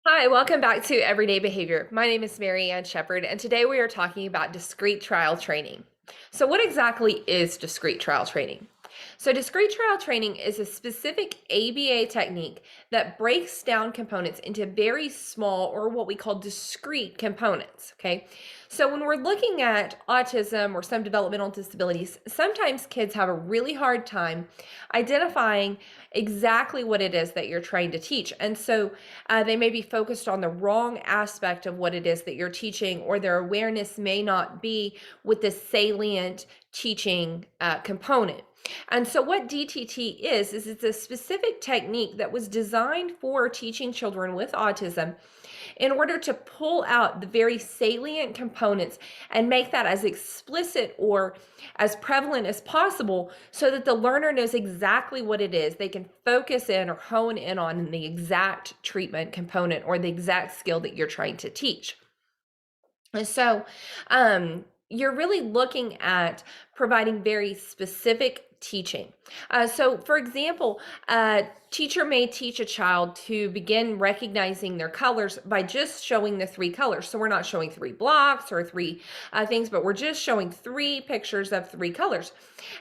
Hi, welcome back to Everyday Behavior. My name is Mary Ann Shepard, and today we are talking about discrete trial training. So, what exactly is discrete trial training? So, discrete trial training is a specific ABA technique that breaks down components into very small, or what we call discrete components. Okay, so when we're looking at autism or some developmental disabilities, sometimes kids have a really hard time identifying exactly what it is that you're trying to teach. And so they may be focused on the wrong aspect of what it is that you're teaching, or their awareness may not be with the salient teaching component. And so what DTT is it's a specific technique that was designed for teaching children with autism in order to pull out the very salient components and make that as explicit or as prevalent as possible so that the learner knows exactly what it is they can focus in or hone in on in the exact treatment component or the exact skill that you're trying to teach. And so you're really looking at providing very specific teaching. So, for example, a teacher may teach a child to begin recognizing their colors by just showing the three colors. So, we're not showing three blocks or three things, but we're just showing three pictures of three colors.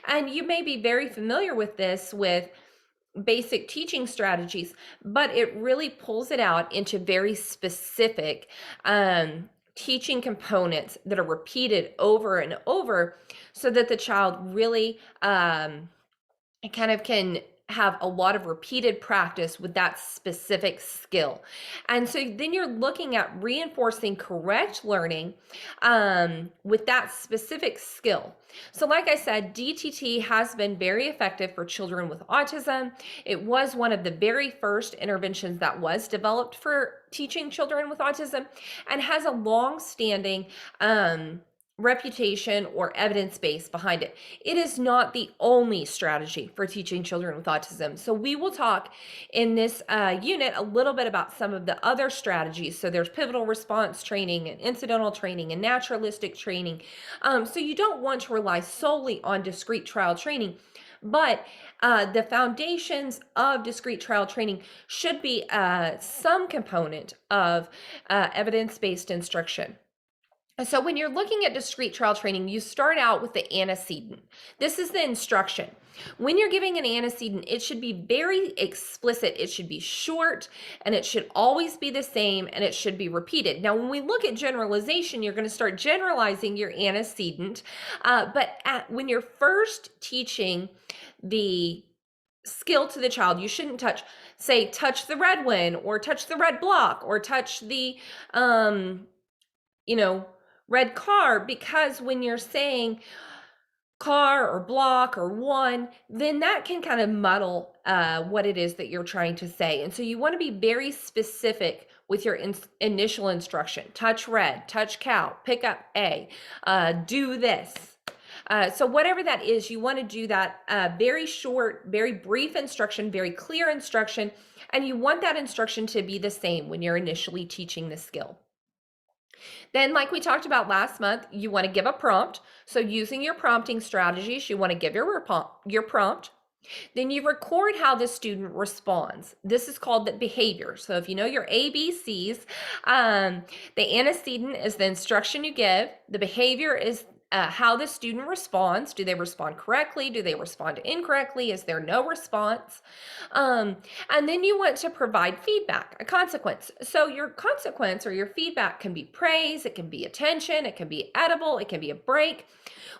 And you may be very familiar with this with basic teaching strategies, but it really pulls it out into very specific teaching components that are repeated over and over so that the child really kind of can have a lot of repeated practice with that specific skill. And so then you're looking at reinforcing correct learning with that specific skill. So like I said, DTT has been very effective for children with autism. It was one of the very first interventions that was developed for teaching children with autism and has a long-standing reputation or evidence base behind it. It is not the only strategy for teaching children with autism. So we will talk in this unit a little bit about some of the other strategies. So there's pivotal response training and incidental training and naturalistic training. So you don't want to rely solely on discrete trial training. But the foundations of discrete trial training should be some component of evidence-based instruction. So when you're looking at discrete trial training, you start out with the antecedent. This is the instruction. When you're giving an antecedent, it should be very explicit. It should be short, and it should always be the same, and it should be repeated. Now, when we look at generalization, you're going to start generalizing your antecedent. When you're first teaching the skill to the child, you shouldn't touch the red one, or touch the red block, or touch the, red car, because when you're saying car or block or one, then that can kind of muddle what it is that you're trying to say. And so you want to be very specific with your initial instruction. Touch red, touch cow, pick up A, do this. So whatever that is, you want to do that very short, very brief instruction, very clear instruction, and you want that instruction to be the same when you're initially teaching the skill. Then, like we talked about last month, you want to give a prompt. So using your prompting strategies, you want to give your prompt. Then you record how the student responds. This is called the behavior. So if you know your ABCs, the antecedent is the instruction you give. The behavior is how the student responds. Do they respond correctly? Do they respond incorrectly? Is there no response? And then you want to provide feedback, a consequence. So your consequence or your feedback can be praise, it can be attention, it can be edible, it can be a break.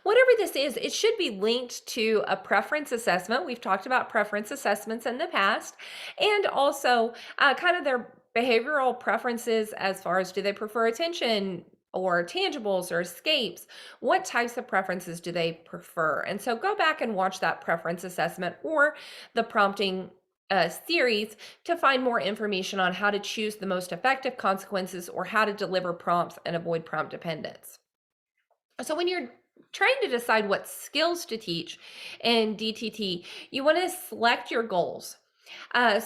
Whatever this is, it should be linked to a preference assessment. We've talked about preference assessments in the past, and also kind of their behavioral preferences as far as do they prefer attention or tangibles or escapes. What types of preferences do they prefer? And so go back and watch that preference assessment or the prompting series to find more information on how to choose the most effective consequences or how to deliver prompts and avoid prompt dependence. So when you're trying to decide what skills to teach in DTT, you want to select your goals.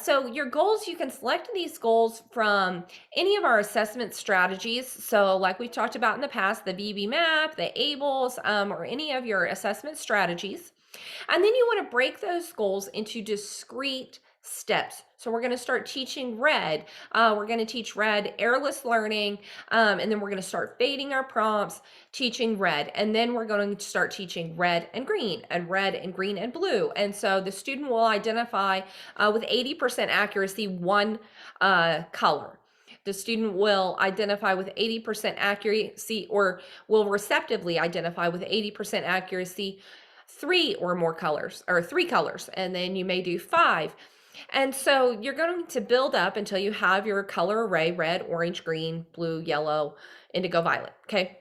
So your goals, you can select these goals from any of our assessment strategies. So like we talked about in the past, the VB map, the ABLES, or any of your assessment strategies. And then you want to break those goals into discrete steps. So we're going to start teaching red. We're going to teach red airless learning, and then we're going to start fading our prompts, teaching red, and then we're going to start teaching red and green and blue. And so the student will identify with 80% accuracy one color. The student will identify with 80% accuracy, or will receptively identify with 80% accuracy three or more colors, or three colors, and then you may do five. And so you're going to build up until you have your color array: red, orange, green, blue, yellow, indigo, violet. Okay.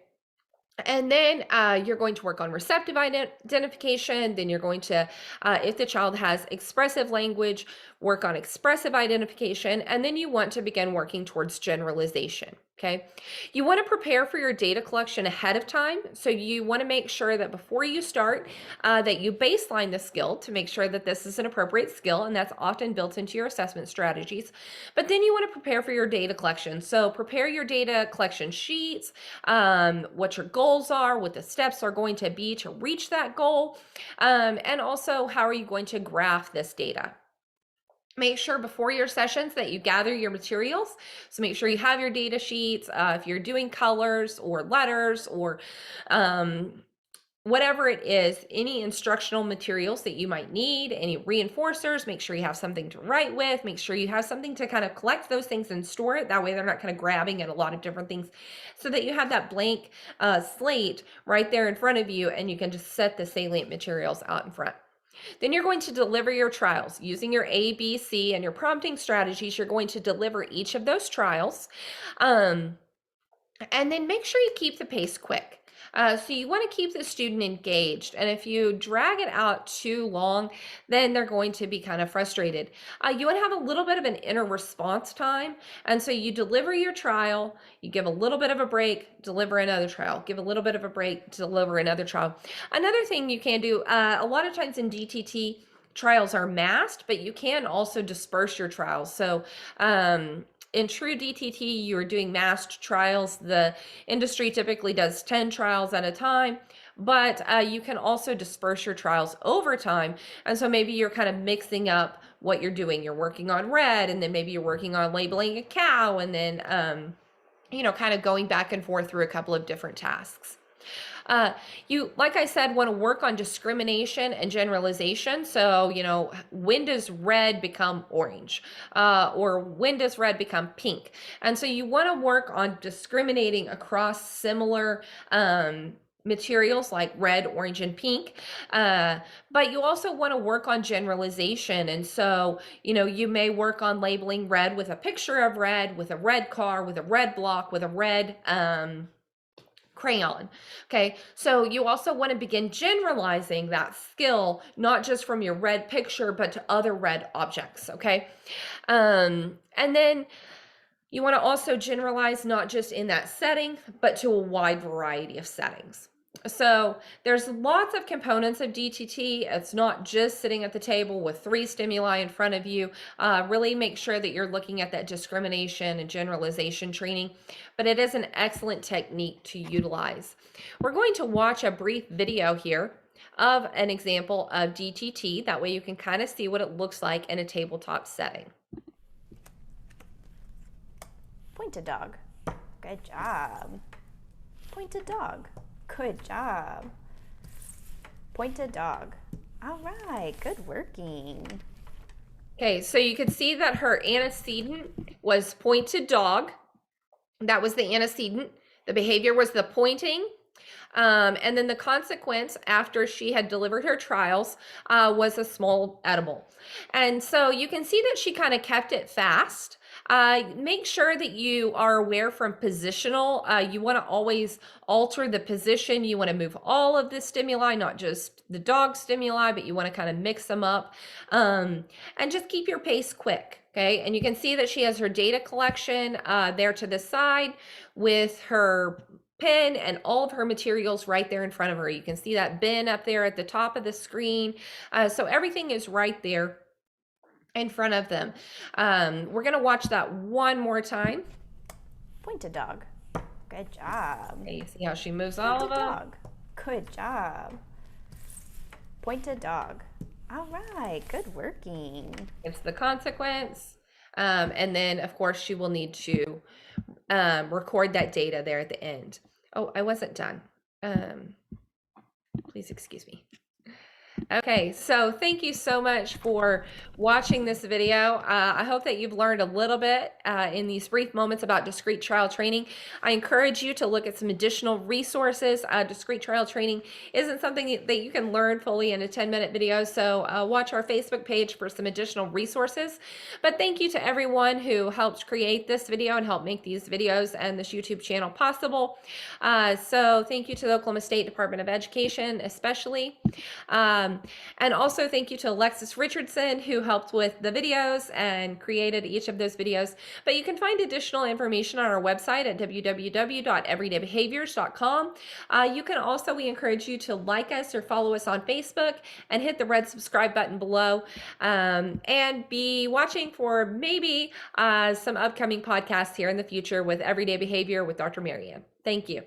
And then you're going to work on receptive identification. Then you're going to, if the child has expressive language, work on expressive identification. And then you want to begin working towards generalization. Okay. You want to prepare for your data collection ahead of time. So you want to make sure that before you start, that you baseline the skill to make sure that this is an appropriate skill. And that's often built into your assessment strategies. But then you want to prepare for your data collection. So prepare your data collection sheets, what your goals are, what the steps are going to be to reach that goal, and also how are you going to graph this data. Make sure before your sessions that you gather your materials. So make sure you have your data sheets. If you're doing colors or letters or whatever it is, any instructional materials that you might need, any reinforcers, make sure you have something to write with. Make sure you have something to kind of collect those things and store it. That way they're not kind of grabbing at a lot of different things, so that you have that blank slate right there in front of you, and you can just set the salient materials out in front. Then you're going to deliver your trials using your A, B, C, and your prompting strategies. You're going to deliver each of those trials. And then make sure you keep the pace quick. So you want to keep the student engaged. And if you drag it out too long, then they're going to be kind of frustrated. You want to have a little bit of an inner response time. And so you deliver your trial, you give a little bit of a break, deliver another trial, give a little bit of a break, deliver another trial. Another thing you can do, a lot of times in DTT, trials are masked, but you can also disperse your trials. So, in true DTT, you're doing masked trials. The industry typically does 10 trials at a time, but you can also disperse your trials over time. And so maybe you're kind of mixing up what you're doing. You're working on red, and then maybe you're working on labeling a cow, and then, kind of going back and forth through a couple of different tasks. You, like I said, want to work on discrimination and generalization. So, when does red become orange? Or when does red become pink? And so you want to work on discriminating across similar materials like red, orange, and pink. But you also want to work on generalization. And so, you may work on labeling red with a picture of red, with a red car, with a red block, with a red crayon. Okay, so you also want to begin generalizing that skill, not just from your red picture, but to other red objects. Okay, and then you want to also generalize not just in that setting, but to a wide variety of settings. So there's lots of components of DTT. It's not just sitting at the table with 3 stimuli in front of you. Really make sure that you're looking at that discrimination and generalization training, but it is an excellent technique to utilize. We're going to watch a brief video here of an example of DTT. That way you can kind of see what it looks like in a tabletop setting. Point a dog. Good job. Point a dog. Good job. Point a dog. All right, good working. Okay, so you can see that her antecedent was pointed dog. That was the antecedent. The behavior was the pointing. And then the consequence after she had delivered her trials was a small edible. And so you can see that she kind of kept it fast. Make sure that you are aware from positional. You want to always alter the position. You want to move all of the stimuli, not just the dog stimuli, but you want to kind of mix them up, and just keep your pace quick. Okay, and you can see that she has her data collection there to the side with her pen and all of her materials right there in front of her. You can see that bin up there at the top of the screen. So everything is right there in front of them. We're going to watch that one more time. Point a dog. Good job. Okay, you see how she moves all of them? Point a dog. Good job. Point a dog. All right, good working. It's the consequence. And then, of course, she will need to record that data there at the end. Oh, I wasn't done. Please excuse me. Okay, so thank you so much for watching this video. I hope that you've learned a little bit in these brief moments about discrete trial training. I encourage you to look at some additional resources. Discrete trial training isn't something that you can learn fully in a 10-minute video, so watch our Facebook page for some additional resources. But thank you to everyone who helped create this video and help make these videos and this YouTube channel possible. So thank you to the Oklahoma State Department of Education, especially. And also thank you to Alexis Richardson, who helped with the videos and created each of those videos. But you can find additional information on our website at www.everydaybehaviors.com. We encourage you to like us or follow us on Facebook and hit the red subscribe button below, and be watching for maybe some upcoming podcasts here in the future with Everyday Behavior with Dr. Marianne. Thank you.